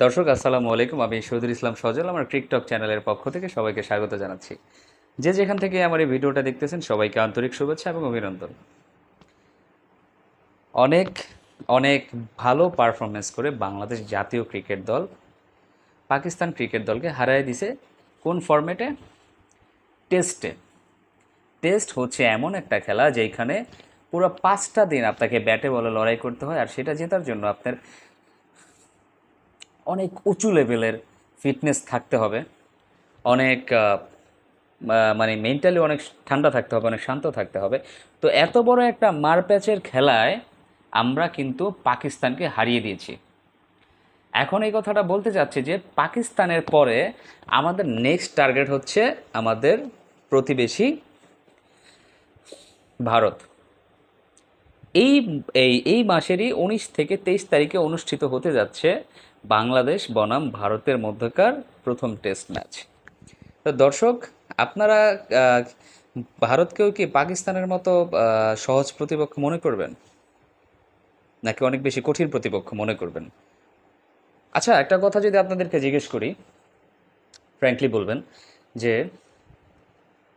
দর্শক আসসালামু আলাইকুম। আমি শহীদুল ইসলাম সজল আমার টিকটক চ্যানেলের পক্ষ থেকে সবাইকে স্বাগত জানাচ্ছি। যে যেখান থেকে আমার এই ভিডিওটা দেখতেছেন সবাইকে আন্তরিক শুভেচ্ছা এবং অভিনন্দন। অনেক অনেক ভালো পারফরমেন্স করে বাংলাদেশ জাতীয় ক্রিকেট দল পাকিস্তান ক্রিকেট দলকে হারিয়ে দিছে। কোন ফরম্যাটে? টেস্টে। টেস্ট হচ্ছে এমন একটা খেলা যেখানে পুরো 5টা দিন আপনাকে ব্যাটে বলে লড়াই করতে হয়, আর সেটা জেতার জন্য আপনার অনেক উঁচু লেভেলের ফিটনেস থাকতে হবে, অনেক মানে মেন্টালি অনেক ঠান্ডা থাকতে হবে, অনেক শান্ত থাকতে হবে। তো এত বড় একটা মারপ্যাচের খেলায় আমরা কিন্তু পাকিস্তানকে হারিয়ে দিয়েছি। এখন এই কথাটা বলতে চাচ্ছি যে পাকিস্তানের পরে আমাদের নেক্সট টার্গেট হচ্ছে আমাদের প্রতিবেশী ভারত। এই এই মাসেরই 19 থেকে 23 তারিখে অনুষ্ঠিত হতে যাচ্ছে বাংলাদেশ বনাম ভারতের মধ্যকার প্রথম টেস্ট ম্যাচ। তো দর্শক, আপনারা আহ, ভারতকেও কি পাকিস্তানের মতো সহজ প্রতিপক্ষ মনে করবেন, নাকি অনেক বেশি কঠিন প্রতিপক্ষ মনে করবেন? আচ্ছা, একটা কথা যদি আপনাদেরকে জিজ্ঞেস করি, ফ্র্যাঙ্কলি বলবেন যে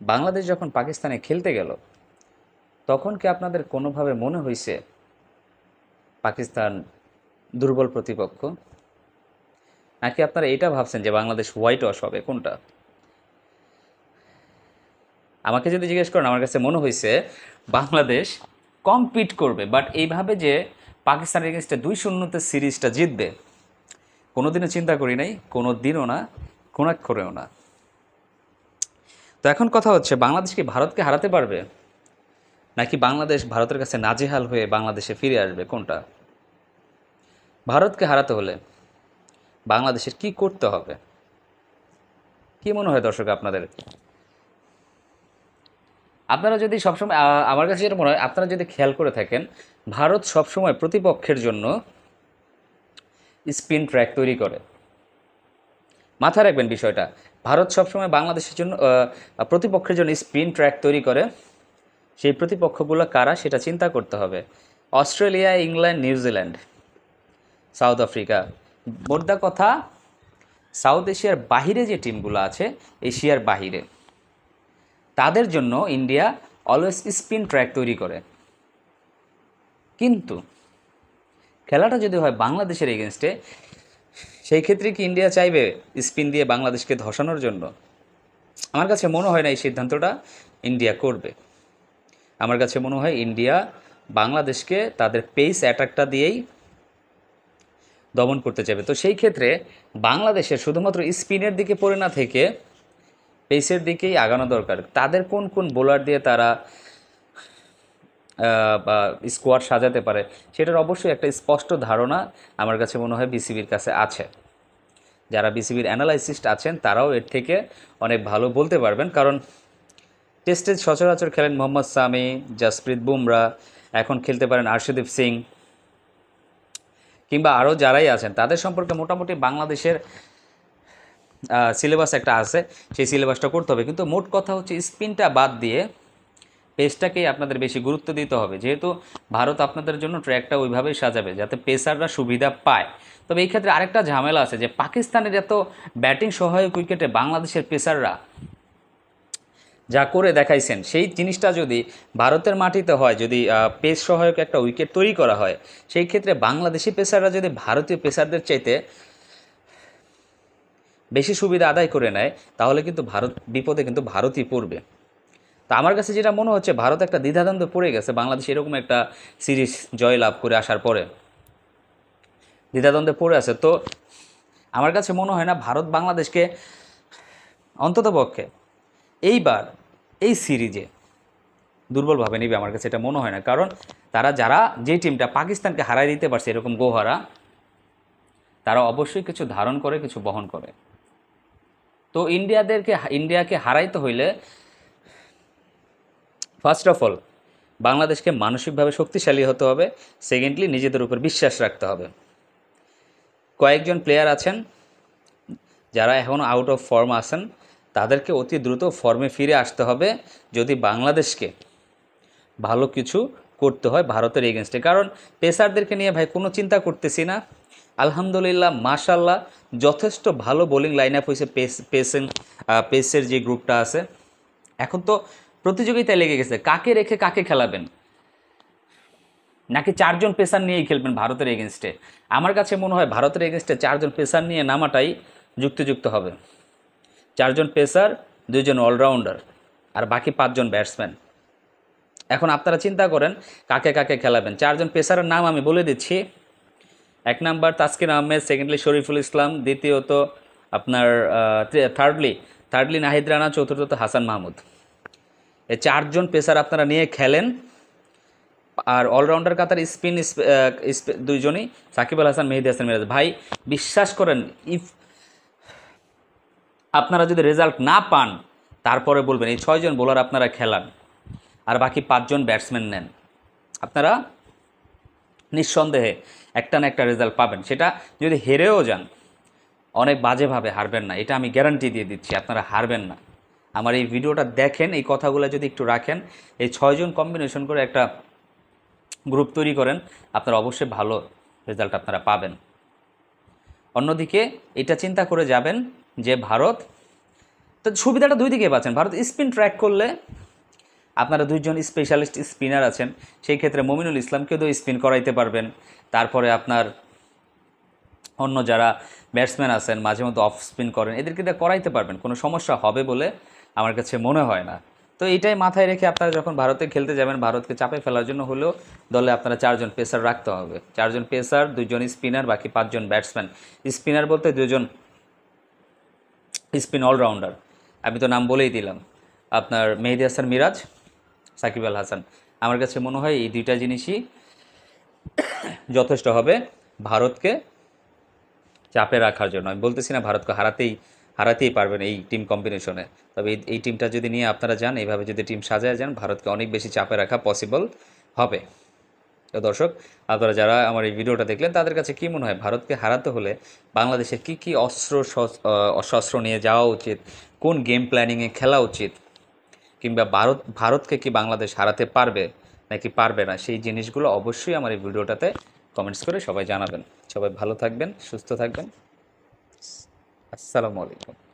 বাংলাদেশ যখন পাকিস্তানে খেলতে গেল তখন কি আপনাদের কোনোভাবে মনে হয়েছে পাকিস্তান দুর্বল প্রতিপক্ষ, নাকি আপনারা এটা ভাবছেন যে বাংলাদেশ হোয়াইট ওয়াশ হবে? কোনটা? আমাকে যদি জিজ্ঞেস করেন, আমার কাছে মনে হয়েছে বাংলাদেশ কম্পিট করবে, বাট এইভাবে যে পাকিস্তানের এগেনস্টে 2-0 সিরিজটা জিতবে কোনোদিনও চিন্তা করি নাই, কোনো দিনও না, কোণাক্ষরেও না। তো এখন কথা হচ্ছে, বাংলাদেশ কি ভারতকে হারাতে পারবে, নাকি বাংলাদেশ ভারতের কাছে নাজেহাল হয়ে বাংলাদেশে ফিরে আসবে? কোনটা? ভারতকে হারাতে হলে বাংলাদেশের কি করতে হবে, কি মনে হয় দর্শক আপনাদের? আপনারা যদি সবসময় আমার কাছে যেটা মনে হয়, আপনারা যদি খেয়াল করে থাকেন, ভারত সবসময় প্রতিপক্ষের জন্য স্পিন ট্র্যাক তৈরি করে। মাথায় রাখবেন বিষয়টা। ভারত সবসময় বাংলাদেশের জন্য প্রতিপক্ষের জন্য স্পিন ট্র্যাক তৈরি করে। সেই প্রতিপক্ষগুলো কারা সেটা চিন্তা করতে হবে। Australia, England, New Zealand, South Africa, মোদ্দা কথা সাউথ এশিয়ার বাহিরে যে টিমগুলো আছে, এশিয়ার বাহিরে, তাদের জন্য ইন্ডিয়া অলওয়েজ স্পিন ট্র্যাক তৈরি করে। কিন্তু খেলাটা যদি হয় বাংলাদেশের এগেনস্টে, সেই ক্ষেত্রে কি ইন্ডিয়া চাইবে স্পিন দিয়ে বাংলাদেশকে ধসানোর জন্য? আমার কাছে মনে হয় না এই সিদ্ধান্তটা ইন্ডিয়া করবে। আমার কাছে মনে হয় ইন্ডিয়া বাংলাদেশকে তাদের পেস অ্যাটাকটা দিয়েই দমন করতে চাইবে। তো সেই ক্ষেত্রে বাংলাদেশের শুধুমাত্র স্পিনের দিকে পড়ে না থেকে পেসের দিকেই আগানো দরকার। তাদের কোন কোন বোলার দিয়ে তারা বা স্কোয়াড সাজাতে পারে সেটার অবশ্যই একটা স্পষ্ট ধারণা আমার কাছে মনে হয় বিসিবির কাছে আছে। যারা বিসিবির অ্যানালাইসিস্ট আছেন তারাও এর থেকে অনেক ভালো বলতে পারবেন, কারণ টেস্টে সচরাচর খেলেন মোহাম্মদ সামি, জাসপ্রীত বুমরা, এখন খেলতে পারেন আর্শদীপ সিং, কিংবা আরও যারাই আছেন তাদের সম্পর্কে মোটামুটি বাংলাদেশের সিলেবাস একটা আছে, সেই সিলেবাসটা করতে হবে। কিন্তু মোট কথা হচ্ছে স্পিনটা বাদ দিয়ে পেসটাকেই আপনাদের বেশি গুরুত্ব দিতে হবে, যেহেতু ভারত আপনাদের জন্য ট্র্যাকটা ওইভাবেই সাজাবে যাতে পেসাররা সুবিধা পায়। তবে এই ক্ষেত্রে আরেকটা ঝামেলা আছে যে পাকিস্তানের এত ব্যাটিং সহায়ক উইকেটে বাংলাদেশের পেসাররা যা করে দেখাইছেন, সেই জিনিসটা যদি ভারতের মাটিতে হয়, যদি পেস সহায়ক একটা উইকেট তৈরি করা হয়, সেই ক্ষেত্রে বাংলাদেশি পেসাররা যদি ভারতীয় পেসারদের চাইতে বেশি সুবিধা আদায় করে নেয়, তাহলে কিন্তু ভারত বিপদে কিন্তু ভারতই পড়বে। তা আমার কাছে যেটা মনে হচ্ছে, ভারত একটা দ্বিধাদ্বন্দ্বে পড়ে গেছে বাংলাদেশ এরকম একটা সিরিজ জয়লাভ করে আসার পরে, দ্বিধাদ্বন্দ্বে পড়ে আছে। তো আমার কাছে মনে হয় না ভারত বাংলাদেশকে অন্ততপক্ষে এইবার এই সিরিজে দুর্বলভাবে নেবে। আমার কাছে এটা মনে হয় না, কারণ তারা যারা যে টিমটা পাকিস্তানকে হারাই দিতে পারছে এরকম গোহারা, তারা অবশ্যই কিছু ধারণ করে, কিছু বহন করে। তো ইন্ডিয়াকে হারাইতে হইলে ফার্স্ট অফ অল বাংলাদেশকে মানসিকভাবে শক্তিশালী হতে হবে। সেকেন্ডলি, নিজেদের উপর বিশ্বাস রাখতে হবে। কয়েকজন প্লেয়ার আছেন যারা এখনও আউট অফ ফর্ম আছেন, তাদেরকে অতি দ্রুত ফর্মে ফিরে আসতে হবে যদি বাংলাদেশকে ভালো কিছু করতে হয় ভারতের এগেনস্টে। কারণ পেসারদেরকে নিয়ে ভাই কোনো চিন্তা করতেছি না, আলহামদুলিল্লাহ মাশাল্লাহ যথেষ্ট ভালো বোলিং লাইন আপ হয়েছে। পেসের যে গ্রুপটা আছে, এখন তো প্রতিযোগিতায় লেগে গেছে কাকে রেখে কাকে খেলাবেন, নাকি 4জন পেসার নিয়েই খেলবেন ভারতের এগেনস্টে। আমার কাছে মনে হয় ভারতের এগেনস্টে 4জন পেসার নিয়ে নামাটাই যুক্তিযুক্ত হবে। 4জন পেসার, 2জন অলরাউন্ডার, আর বাকি 5জন ব্যাটসম্যান। এখন আপনারা চিন্তা করেন কাকে কাকে খেলাবেন। 4জন পেসারের নাম আমি বলে দিচ্ছি। 1 নাম্বার তাসকিন আহমেদ, সেকেন্ডলি শরীফুল ইসলাম, দ্বিতীয়ত আপনার থার্ডলি নাহিদ রানা, চতুর্থত হাসান মাহমুদ। এই 4জন পেসার আপনারা নিয়ে খেলেন। আর অলরাউন্ডার কাতার স্পিন 2জনই, সাকিব আল হাসান, মেহেদী হাসান মিরাজ। ভাই বিশ্বাস করেন, আপনারা যদি রেজাল্ট না পান তারপরে বলবেন এই 6জন বোলার আপনারা খেলান আর বাকি 5জন ব্যাটসম্যান নেন, আপনারা নিঃসন্দেহে একটা না একটা রেজাল্ট পাবেন। সেটা যদি হেরেও যান, অনেক বাজেভাবে হারবেন না, এটা আমি গ্যারান্টি দিয়ে দিচ্ছি, আপনারা হারবেন না। আমার এই ভিডিওটা দেখেন, এই কথাগুলো যদি একটু রাখেন, এই 6জন কম্বিনেশন করে একটা গ্রুপ তৈরি করেন, আপনারা অবশ্যই ভালো রেজাল্ট আপনারা পাবেন। অন্যদিকে এটা চিন্তা করে যাবেন যে ভারত, তো সুবিধাটা 2 দিকে পাচ্ছেন। ভারত স্পিন ট্র্যাক করলে আপনারা 2জন স্পেশালিস্ট স্পিনার আছেন, সেই ক্ষেত্রে মমিনুল ইসলামকেও তো স্পিন করাইতে পারবেন। তারপরে আপনার অন্য যারা ব্যাটসম্যান আছেন মাঝে মধ্যে অফ স্পিন করেন, এদেরকে দিয়ে করাইতে পারবেন, কোনো সমস্যা হবে বলে আমার কাছে মনে হয় না। তো এটাই মাথায় রেখে আপনারা যখন ভারতে খেলতে যাবেন, ভারতকে চাপে ফেলার জন্য হলেও দলে আপনারা 4জন পেসার রাখতে হবে। 4জন পেসার, 2জন স্পিনার, বাকি 5জন ব্যাটসম্যান। স্পিনার বলতে 2জন স্পিন অলরাউন্ডার, আমি তো নাম বলেই দিলাম, আপনার মেহেদী হাসান মিরাজ, সাকিব আল হাসান। আমার কাছে মনে হয় এই 2টা জিনিসই যথেষ্ট হবে ভারতকে চাপে রাখার জন্য। আমি বলতেছি না ভারতকে হারাতেই পারবেন এই টিম কম্বিনেশনে, তবে এই টিমটা যদি নিয়ে আপনারা যান, এইভাবে যদি টিম সাজায় যান, ভারতকে অনেক বেশি চাপে রাখা পসিবল হবে। তো দর্শক, আপনারা যারা আমার এই ভিডিওটা দেখলেন, তাদের কাছে কী মনে হয় ভারতকে হারাতে হলে বাংলাদেশের কী শস্ত্র নিয়ে যাওয়া উচিত, কোন গেম প্ল্যানিংয়ে খেলা উচিত, কিংবা ভারতকে কি বাংলাদেশ হারাতে পারবে নাকি পারবে না, সেই জিনিসগুলো অবশ্যই আমার এই ভিডিওটাতে কমেন্টস করে সবাই জানাবেন। সবাই ভালো থাকবেন, সুস্থ থাকবেন। আসসালামু আলাইকুম।